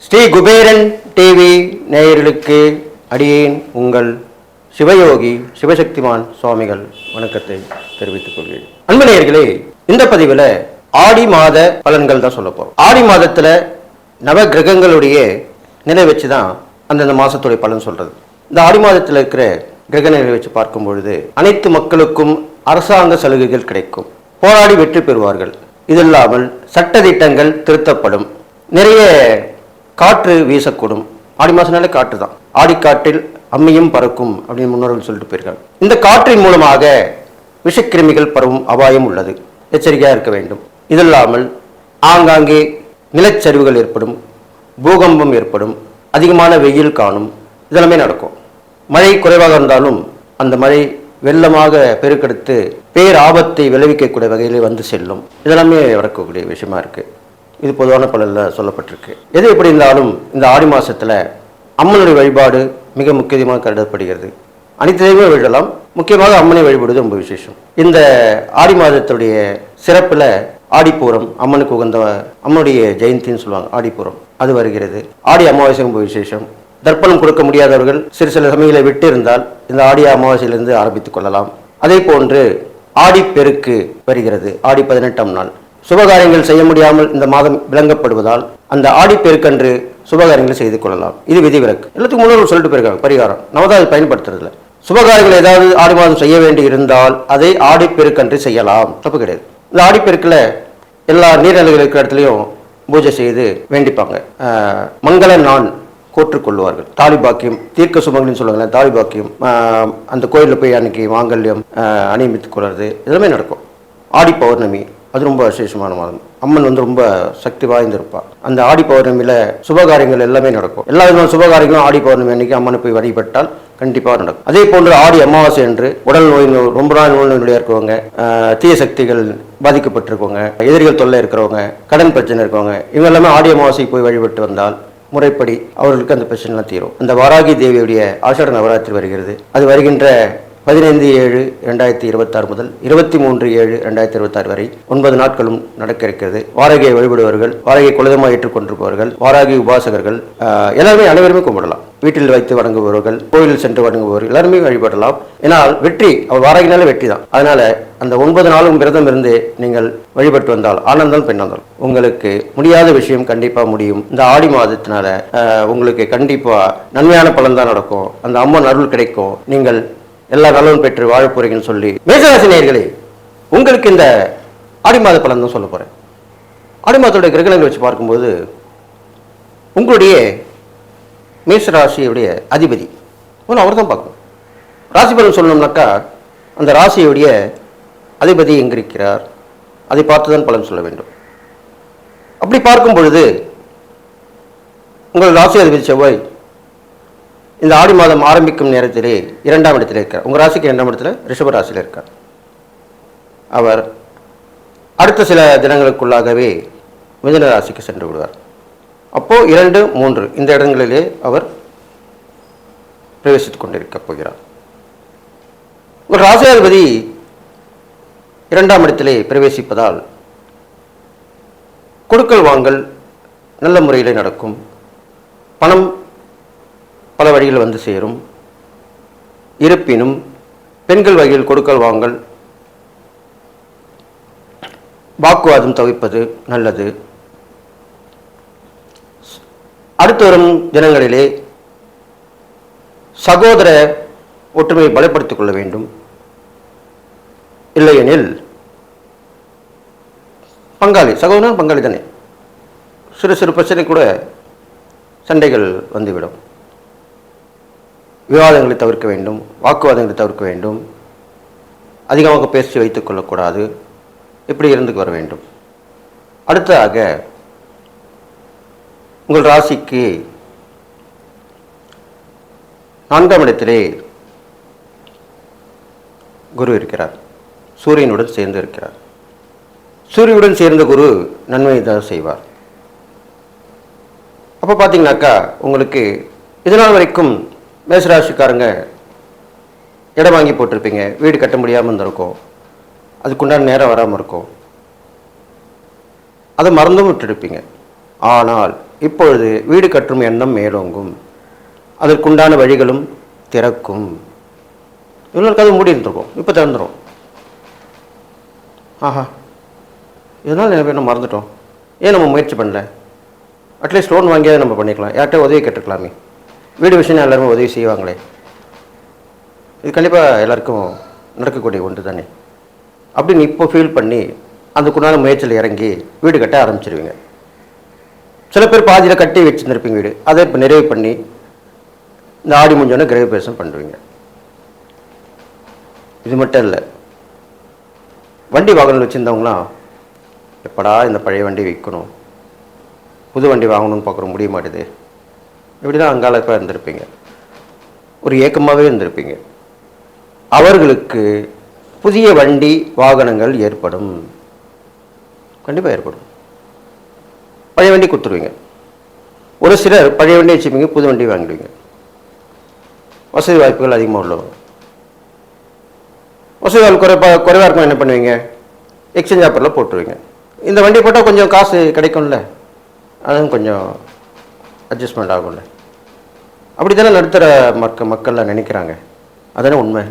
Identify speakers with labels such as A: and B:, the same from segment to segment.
A: Sri Kuberan TV நேயர்களுக்கு அடியேன் உங்கள் சிவயோகி சிவசக்திமான் சுவாமிகள் வணக்கத்தை தெரிவித்துக் கொள்கிறேன். அன்பு நேயர்களே, இந்த பதிவில் ஆடி மாத பலன்கள் தான் சொல்ல போறோம். ஆடி மாதத்துல நவ கிரகங்களுடைய நிலை வச்சுதான் அந்தந்த மாசத்துடைய பலன் சொல்றது. இந்த ஆடி மாதத்தில் இருக்கிற கிரக நிலை வச்சு பார்க்கும் பொழுது அனைத்து மக்களுக்கும் அரசாங்க சலுகைகள் கிடைக்கும், போராடி வெற்றி பெறுவார்கள். இது இல்லாமல் சட்ட திட்டங்கள் திருத்தப்படும், நிறைய காற்று வீசக்கூடும். ஆடி மாசம்னாலே காற்று தான். ஆடிக்காற்றில் அம்மியும் பறக்கும் அப்படின்னு முன்னோர்கள் சொல்லிட்டு போயிருக்காங்க. இந்த காற்றின் மூலமாக விஷக்கிருமிகள் பரவும் அபாயம் உள்ளது, எச்சரிக்கையாக இருக்க வேண்டும். இது இல்லாமல் ஆங்காங்கே நிலச்சரிவுகள் ஏற்படும், பூகம்பம் ஏற்படும், அதிகமான வெயில் காணும், இதெல்லாமே நடக்கும். மழை குறைவாக இருந்தாலும் அந்த மழை வெள்ளமாக பெருக்கெடுத்து பேராபத்தை விளைவிக்கக்கூடிய வகையிலே வந்து செல்லும். இதெல்லாமே நடக்கக்கூடிய விஷயமா இருக்கு. இது பொதுவான பலனில் சொல்லப்பட்டிருக்கு. எது எப்படி இருந்தாலும் இந்த ஆடி மாசத்துல அம்மனுடைய வழிபாடு மிக முக்கியமாக கருதப்படுகிறது. அனைத்தையுமே வழிபடலாம், முக்கியமாக அம்மனை வழிபடுவது ரொம்ப விசேஷம். இந்த ஆடி மாதத்துடைய சிறப்புல ஆடிப்பூரம், அம்மனுக்கு உகந்த அம்மனுடைய ஜெயந்தின்னு சொல்லுவாங்க, ஆடிப்பூரம் அது வருகிறது. ஆடி அமாவாசை ரொம்ப விசேஷம். தர்ப்பணம் கொடுக்க முடியாதவர்கள் சிறு சில சமயங்களை விட்டு இருந்தால் இந்த ஆடி அமாவாசையிலிருந்து ஆரம்பித்துக் கொள்ளலாம். அதே போன்று ஆடிப்பெருக்கு வருகிறது, ஆடி 18ஆம் நாள். சுபகாரியங்கள் செய்ய முடியாமல் இந்த மாதம் விளங்கப்படுவதால் அந்த ஆடிப்பெருக்கன்று சுபகாரியங்களை செய்து கொள்ளலாம். இது விதிவிலக்கு. எல்லாத்துக்கும் முன்னோர்கள் சொல்லிட்டு போயிருக்காங்க பரிகாரம். நம்ம தான் அதை பயன்படுத்துறதில்ல. சுபகாரியங்கள் ஏதாவது ஆடி மாதம் செய்ய வேண்டி இருந்தால் அதை ஆடிப்பெருக்கன்று செய்யலாம், தப்பு கிடையாது. இந்த ஆடிப்பெருக்கில் எல்லா நீர்நிலைகள் இருக்கிற இடத்துலையும் பூஜை செய்து வேண்டிப்பாங்க. மங்கள நான் கோற்றுக்கொள்வார்கள். தாலிபாக்கியம், தீர்க்க சுமங்கலின்னு சொல்லுவாங்க, தாலிபாக்கியம் அந்த கோயிலில் போய் அன்னைக்கு மாங்கல்யம் அணிமித்துக் கொள்வது இதெல்லாமே நடக்கும். ஆடி பௌர்ணமி அது ரொம்ப விசேஷமான மாதம். அம்மன் ரொம்ப சக்தி வாய்ந்திருப்பாள். அந்த ஆடி பௌர்ணமியில சுபகாரியங்கள் எல்லாமே நடக்கும். எல்லா விதமான சுபகாரியங்களும் ஆடி பௌர்ணமி அன்னைக்கு அம்மனை போய் வழிபட்டால் கண்டிப்பாக நடக்கும். அதே போன்று ஆடி அமாவாசை என்று உடல் நோய், ரொம்ப நாள் நோய்நொடியாக இருக்கவங்க, தீய சக்திகள் பாதிக்கப்பட்டிருக்கவங்க, எதிரிகள் தொல்லை இருக்கிறவங்க, கடன் பிரச்சனை இருக்கவங்க, இவங்க எல்லாமே ஆடி அமாவாசைக்கு போய் வழிபட்டு வந்தால் முறைப்படி அவர்களுக்கு அந்த பிரச்சனைலாம் தீரும். அந்த வாராகி தேவியுடைய ஆஷாட நவராத்திரி வருகிறது. அது வருகின்ற 15/7/2026 முதல் 23/7/2026 வரை 9 நாட்களும் நடக்க இருக்கிறது. வாராகியை வழிபடுபவர்கள், வாராகியை குலதெய்வமாக ஏற்றுக்கொண்டிருப்பவர்கள், வாராகி உபாசகர்கள் எல்லாருமே அனைவருமே கும்பிடலாம். வீட்டில் வைத்து வணங்குபவர்கள், கோயிலில் சென்று வணங்குபவர்கள் எல்லாருமே வழிபடலாம். ஏன்னால் வெற்றி, அவர் வாராகினாலே வெற்றி தான். அதனால அந்த 9 நாளும் விரதம் இருந்து நீங்கள் வழிபட்டு வந்தால், ஆனந்தால் பெண்ணாந்தால் உங்களுக்கு முடியாத விஷயம் கண்டிப்பா முடியும். இந்த ஆடி மாதத்தினால உங்களுக்கு கண்டிப்பா நன்மையான பலன் தான் நடக்கும். அந்த அம்மன் அருள் கிடைக்கும். நீங்கள் எல்லா நலனும் பெற்று வாழ போறீங்கன்னு சொல்லி, மேசராசி நேயர்களே, உங்களுக்கு இந்த ஆடி மாத பலன் தான் சொல்ல போறேன். ஆடி மாதத்துடைய கிரகணங்களை வச்சு பார்க்கும்போது உங்களுடைய மேசராசியுடைய அதிபதி அவர் தான் பார்க்கணும். ராசி பலன் சொல்லணும்னாக்கா அந்த ராசியுடைய அதிபதி எங்க இருக்கிறார் அதை பார்த்துதான் பலன் சொல்ல வேண்டும். அப்படி பார்க்கும் பொழுது உங்கள் ராசி அதிபதி செவ்வாய் இந்த ஆடி மாதம் ஆரம்பிக்கும் நேரத்திலே 2ஆம் இடத்தில் இருக்கார். உங்கள் ராசிக்கு 2ஆம் இடத்துல ரிஷப ராசியில் இருக்கார். அவர் அடுத்த சில தினங்களுக்குள்ளாகவே மிதுன ராசிக்கு சென்று விடுவார். அப்போ 2, 3 இந்த இடங்களிலே அவர் பிரவேசித்துக் கொண்டிருக்க போகிறார். உங்கள் ராசியாதிபதி 2ஆம் இடத்திலே பிரவேசிப்பதால் கொடுக்கல் வாங்கல் நல்ல முறையிலே நடக்கும். பணம் பல வழிகள் வந்து சேரும். இருப்பினும் பெண்கள் வகையில் கொடுக்கல் வாங்கல், வாக்குவாதம் தவிர்ப்பது நல்லது. அடுத்து வரும் தினங்களிலே சகோதர ஒற்றுமையை பலப்படுத்திக் கொள்ள வேண்டும். இல்லையெனில் பங்காளி, சகோதரன் பங்காளி தானே, சிறு சிறு பிரச்சனை கூட சண்டைகள் வந்துவிடும். விவாதங்களை தவிர்க்க வேண்டும், வாக்குவாதங்களை தவிர்க்க வேண்டும், அதிகமாக பேசி வைத்துக் கொள்ளக்கூடாது, இப்படி இருந்துக்கு வர வேண்டும். அடுத்ததாக உங்கள் ராசிக்கு 4ஆம் இடத்திலே குரு இருக்கிறார், சூரியனுடன் சேர்ந்து இருக்கிறார். சூரியனுடன் சேர்ந்த குரு நன்மை தான் செய்வார். அப்போ பார்த்தீங்கன்னாக்கா உங்களுக்கு இதனால் வரைக்கும் மேசராசிக்காரங்க இடம் வாங்கி போட்டிருப்பீங்க, வீடு கட்ட முடியாமல் இருந்திருக்கும், அதுக்குண்டான நேரம் வராமல் இருக்கும். அதை மறந்தும் விட்டுருப்பீங்க. ஆனால் இப்பொழுது வீடு கட்டும் எண்ணம் மேலோங்கும், அதற்குண்டான வழிகளும் திறக்கும். இவ்வளோ கதை மூடி இருந்திருக்கும், இப்போ திறந்துடும். ஆஹா, இதனால் என்ன மறந்துட்டோம், ஏன் நம்ம முயற்சி பண்ணல, அட்லீஸ்ட் லோன் வாங்கியாவது நம்ம பண்ணிக்கலாம், யார்கிட்ட உதவி கேட்டுக்கலாமே, வீடு விஷயம் எல்லாருமே உதவி செய்வாங்களே. இது கண்டிப்பாக எல்லாருக்கும் நடக்கக்கூடிய ஒன்று தானே அப்படின்னு இப்போ ஃபீல் பண்ணி அதுக்குண்டான முயற்சியில் இறங்கி வீடு கட்ட ஆரம்பிச்சிருவீங்க. சில பேர் பாதியில் கட்டி வச்சுருந்துருப்பீங்க வீடு, அதை இப்போ நிறைவு பண்ணி இந்த ஆடி முடிஞ்சோடனே கிரகப்பிரவேசம் பண்ணுவீங்க. இது மட்டும் இல்லை, வண்டி வாகனம் வச்சுருந்தவங்களாம் எப்படா இந்த பழைய வண்டி விற்கணும், புது வண்டி வாங்கணும்னு பார்க்குற முடிய மாட்டேது, இப்படி தான் அங்காளப்பாக இருந்திருப்பீங்க, ஒரு ஏக்கமாகவே இருந்திருப்பீங்க. அவர்களுக்கு புதிய வண்டி வாகனங்கள் ஏற்படும், கண்டிப்பாக ஏற்படும். பழைய வண்டி கொடுத்துருவீங்க. ஒரு சிலர் பழைய வண்டி வச்சுப்பீங்க, புது வண்டி வாங்கிடுவீங்க. வசதி வாய்ப்புகள் அதிகமாக உள்ளவங்க. வசதி வாய்ப்பு குறைவாக இருக்கும், என்ன பண்ணுவீங்க, எக்ஸ்சேஞ்ச் ஆஃபரில் போட்டுருவீங்க. இந்த வண்டி போட்டால் கொஞ்சம் காசு கிடைக்கும்ல, அதுவும் கொஞ்சம் அட்ஜஸ்ட்மெண்ட் ஆகும்ல. அப்படி தானே நடுத்தர மக்கள்லாம் நினைக்கிறாங்க. அதானே உண்மை,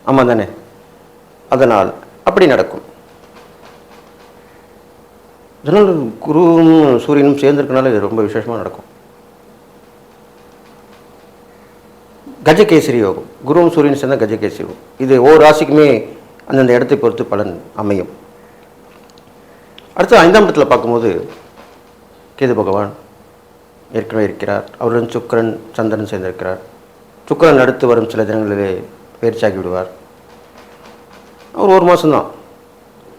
A: ஆமாம் தானே? அதனால் அப்படி நடக்கும். இதனால் குருவும் சூரியனும் சேர்ந்திருக்கனால இது ரொம்ப விசேஷமாக நடக்கும். கஜகேசரி யோகம், குருவும் சூரியன் சேர்ந்த கஜகேசரி யோகம். இது ஒவ்வொரு ராசிக்குமே அந்தந்த இடத்தை பொறுத்து பலன் அமையும். அடுத்து 5ஆம் இடத்துல பார்க்கும்போது கேது பகவான் ஏற்கனவே இருக்கிறார். அவருடன் சுக்கிரன் சந்திரன் சேர்ந்திருக்கிறார். சுக்கிரன் அடுத்து வரும் சில தினங்களிலே பயிற்சியாகி விடுவார். அவர் ஒரு மாதம்தான்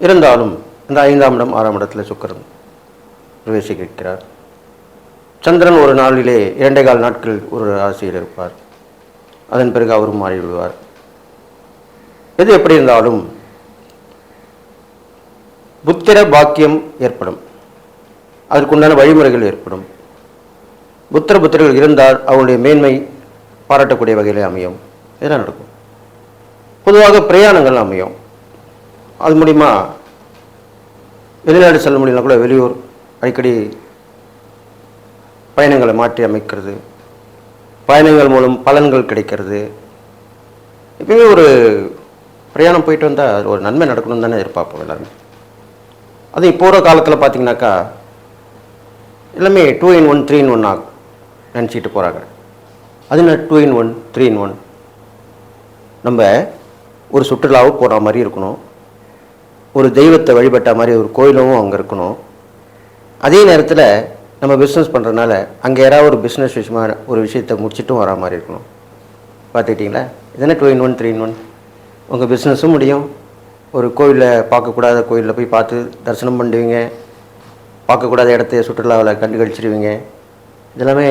A: இருந்தாலும் இந்த 5ஆம் இடம் 6ஆம் இடத்துல சுக்கிரன் பிரவேசிக்கிறார். சந்திரன் ஒரு நாளிலே 2.25 நாட்கள் ஒரு ராசியில் இருப்பார். அதன் பிறகு அவரும் மாறிவிடுவார். எது எப்படி இருந்தாலும் புத்திர பாக்கியம் ஏற்படும், அதற்குண்டான வழிமுறைகள் ஏற்படும். புத்திரர்கள் இருந்தால் அவருடைய மேன்மை பாராட்டக்கூடிய வகையிலே அமையும். இதெல்லாம் நடக்கும். பொதுவாக பிரயாணங்கள் அமையும். அது மூலிமா வெளிநாடு செல்ல முடியலனா கூட வெளியூர் அடிக்கடி பயணங்களை மாற்றி அமைக்கிறது, பயணங்கள் மூலம் பலன்கள் கிடைக்கிறது. எப்பயுமே ஒரு பிரயாணம் போயிட்டு வந்தால் அது ஒரு நன்மை நடக்கணும்னு தானே எதிர்பார்ப்போம் எல்லாருமே. அது இப்போ ஒரு காலத்தில் பார்த்தீங்கன்னாக்கா எல்லாமே 2 in 1 3 in 1 ஆகும் நினச்சிட்டு போகிறாங்க. அது என்ன 2 in 1 3 in 1? நம்ம ஒரு சுற்றுலாவும் போகிற மாதிரி இருக்கணும், ஒரு தெய்வத்தை வழிபட்ட மாதிரி ஒரு கோயிலும் அங்கே இருக்கணும். அதே நேரத்தில் நம்ம பிஸ்னஸ் பண்ணுறதுனால அங்கே யாராவது ஒரு பிஸ்னஸ் விஷயமாக ஒரு விஷயத்தை முடிச்சுட்டும் வரா மாதிரி இருக்கணும். பார்த்துக்கிட்டிங்களா? இதெல்லாம் 2 in 1 3 in 1. உங்கள் பிஸ்னஸும் முடியும், ஒரு கோயிலில் பார்க்கக்கூடாத கோயிலில் போய் பார்த்து தரிசனம் பண்ணுவீங்க, பார்க்கக்கூடாத இடத்த சுற்றுலாவில் கண்டு கழிச்சிடுவீங்க. இதெல்லாமே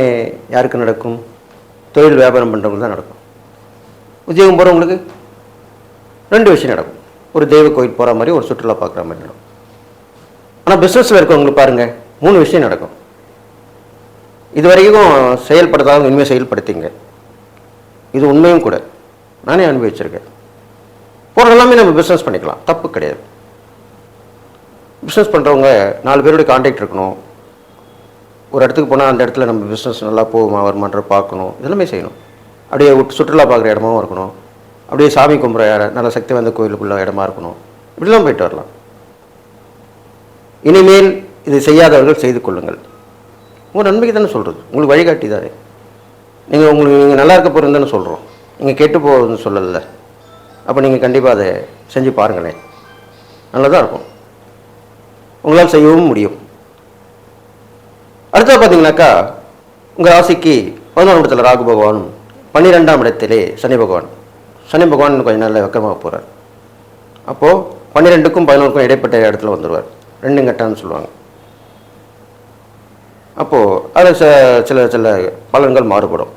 A: யாருக்கு நடக்கும்? தொழில் வியாபாரம் பண்ணுறவங்களுக்கு தான் நடக்கும். உத்தியோகம் போகிறவங்களுக்கு 2 விஷயம் நடக்கும். ஒரு தெய்வ கோயில் போகிற மாதிரி, ஒரு சுற்றுலா பார்க்குற மாதிரி நடக்கும். ஆனால் பிஸ்னஸில் இருக்கவங்களுக்கு பாருங்கள் 3 விஷயம் நடக்கும். இது வரைக்கும் செயல்படுத்தாத இனிமேல் செயல்படுத்திங்க. இது உண்மையும் கூட, நானே அனுபவிச்சிருக்கேன். போகிற எல்லாமே நம்ம பிஸ்னஸ் பண்ணிக்கலாம், தப்பு கிடையாது. பிஸ்னஸ் பண்ணுறவங்க 4 பேருடைய கான்டாக்ட் இருக்கணும். ஒரு இடத்துக்கு போனால் அந்த இடத்துல நம்ம பிஸ்னஸ் நல்லா போகுமா வருமானன்ற பார்க்கணும். இதெல்லாமே செய்யணும். அப்படியே சுற்றுலா பார்க்குற இடமாவும் இருக்கணும். அப்படியே சாமி கும்பிட்ற நல்ல சக்தி வந்த கோயிலுக்குள்ள இடமா இருக்கணும். இப்படிலாம் போயிட்டு வரலாம். இனிமேல் இது செய்யாதவர்கள் செய்து கொள்ளுங்கள். உங்கள் நன்மைக்கு தானே சொல்கிறது, உங்களுக்கு வழிகாட்டி தானே. நீங்கள் நல்லா இருக்க போகிறேன்னு தானே சொல்கிறோம், நீங்கள் கெட்டு போகிறதுன்னு சொல்லலை. அப்போ நீங்கள் கண்டிப்பாக அதை செஞ்சு பாருங்களேன், நல்லதாக இருக்கும், உங்களால் செய்யவும் முடியும். அடுத்தது பார்த்தீங்கன்னாக்கா உங்கள் ராசிக்கு 11ஆம் இடத்துல ராகு பகவானும் 12ஆம் இடத்திலே சனி பகவான் கொஞ்சம் நல்ல வெக்கமாக போகிறார். அப்போது 12க்கும் 11க்கும் இடைப்பட்ட இடத்துல வந்துடுவார். 2 கட்டான்னு சொல்லுவாங்க. அப்போது அதில் சில சில பலன்கள் மாறுபடும்.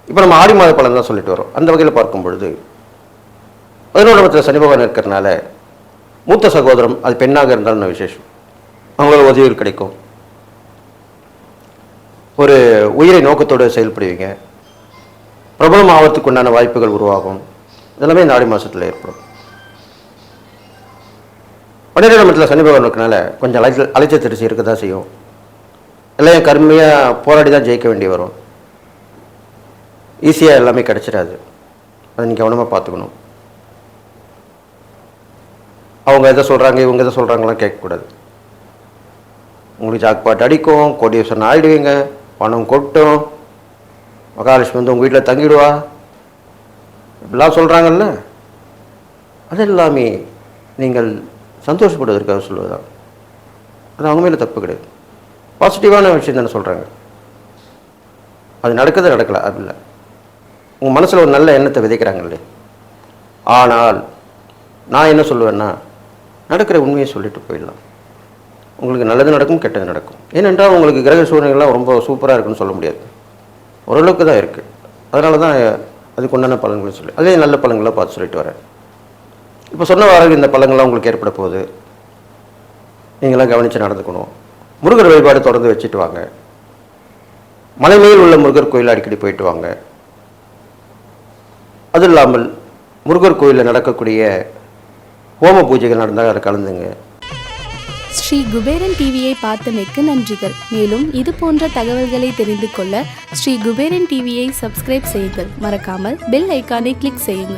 A: இப்போ நம்ம ஆடி மாத பலன் தான் சொல்லிட்டு வரோம். அந்த வகையில் பார்க்கும் பொழுது 11ஆம் இடத்துல சனி பகவான் இருக்கிறதுனால மூத்த சகோதரம், அது பெண்ணாக இருந்தாலும் விசேஷம், அவங்களோட உதவிகள் கிடைக்கும். ஒரு உயிரை நோக்கத்தோடு செயல்படுவீங்க. பிரபலம் ஆவறதுக்கு உண்டான வாய்ப்புகள் உருவாகும். இதெல்லாமே இந்த ஆடி மாதத்தில் ஏற்படும். 12 இடத்துல சனி பகவான் இருக்கனால கொஞ்சம் அலைச்ச திருச்சி இருக்க தான் செய்யும். எல்லாம் கருமையாக போராடி தான் ஜெயிக்க வேண்டி வரும். ஈஸியாக எல்லாமே கிடச்சிடாது. அதை நீங்கள் கவனமாக பார்த்துக்கணும். அவங்க எதை சொல்கிறாங்க இவங்க எதை சொல்கிறாங்களாம் கேட்கக்கூடாது. உங்களுக்கு ஜாக்பாட் அடிக்கும், கோடீஸ்வரன் ஆகிடுவீங்க, பணம் கொட்டும், மகாலட்சுமி வந்து உங்கள் வீட்டில் தங்கிடுவா, இப்படிலாம் சொல்கிறாங்கல்ல, அது எல்லாமே நீங்கள் சந்தோஷப்படுவதற்காக சொல்லுவதுதான். அது அவங்க மேலே தப்பு கிடையாது. பாசிட்டிவான விஷயம் தானே சொல்கிறாங்க. அது நடக்குது நடக்கலை அது இல்லை. உங்கள் மனசில் ஒரு நல்ல எண்ணத்தை விதைக்கிறாங்களே. ஆனால் நான் என்ன சொல்லுவேன்னா, நடக்கிற உண்மையை சொல்லிட்டு போயிடலாம். உங்களுக்கு நல்லது நடக்கும், கெட்டது நடக்கும். ஏனென்றால் உங்களுக்கு கிரக சூழ்நிலைகள்லாம் ரொம்ப சூப்பராக இருக்குன்னு சொல்ல முடியாது. ஓரளவுக்கு தான் இருக்குது. அதனால தான் அதுக்கு உண்டான பலன்களை சொல்லி அதே நல்ல பலன்களாக பார்த்து சொல்லிட்டு வரேன். இப்போ சொன்ன வாரம் இந்த பலன்கள்லாம் உங்களுக்கு ஏற்பட போகுது. நீங்களாம் கவனித்து நடந்துக்கணும். முருகர் வழிபாடு தொடர்ந்து வச்சுட்டு வாங்க. மலை மேல் உள்ள முருகர் கோயில் அடிக்கடி போயிட்டு வாங்க. அது இல்லாமல் முருகர் கோயிலில் நடக்கக்கூடிய ஹோம பூஜைகள் நடந்தால் அதை கலந்துங்க.
B: ஸ்ரீ குபேரன் டிவியை பார்த்தமைக்கு நன்றிகள். மேலும் இது போன்ற தகவல்களை தெரிந்து கொள்ள ஸ்ரீ குபேரன் டிவியை சப்ஸ்கிரைப் செய்யுங்கள். மறக்காமல் பெல் ஐக்கானை கிளிக் செய்யுங்கள்.